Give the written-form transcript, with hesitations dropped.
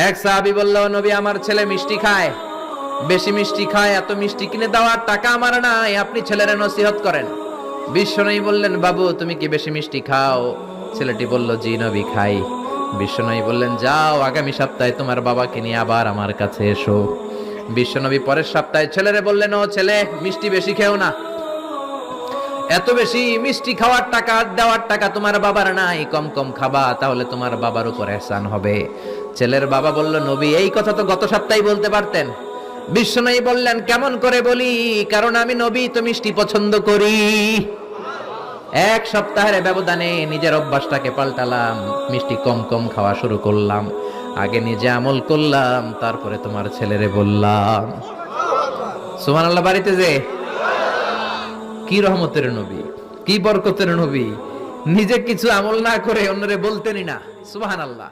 এক সাহাবী বলল, নবী আমার ছেলে মিষ্টি খায়, বেশি মিষ্টি খায়, এত মিষ্টি কিনে দেওয়ার টাকা আমার নাই, আপনি ছেলের নসিহত করেন। বিশ্বনবী বললেন, বাবু তুমি কি বেশি মিষ্টি খাও? ছেলেটি বলল, জি নবী খাই। বিশ্বনবী বললেন, যাও আগামী সপ্তাহে তোমার বাবাকে নিয়ে আবার আমার কাছে এসো। বিশ্বনবী পরের সপ্তাহে ছেলেরে বললেন, ও ছেলে মিষ্টি বেশি খেও না, এত বেশি মিষ্টি খাওয়ার টাকা দেওয়ার টাকা তোমার বাবার নাই, কম কম খাবা, তাহলে তোমার বাবার উপর ihsan হবে। ছেলের বাবা বলল, নবী এই কথা তো গত সপ্তাহে বলতে পারতেন। বিশ্বনবী বললেন, কেমন করে বলি, কারণ আমি নবী তো মিষ্টি পছন্দ করি। এক সপ্তাহের ব্যবধানে নিজের অভ্যাসটাকে পাল্টালাম, মিষ্টি কম কম খাওয়া শুরু করলাম। আগে নিজে আমল করলাম, তারপরে তোমার ছেলেরে বললাম। সুবহানাল্লাহ। বাড়িতে যে কি রহমতের নবী, কি বরকতের নবী, নিজে কিছু আমল না করে অন্যরে বলতেনই না। সুবহানাল্লাহ।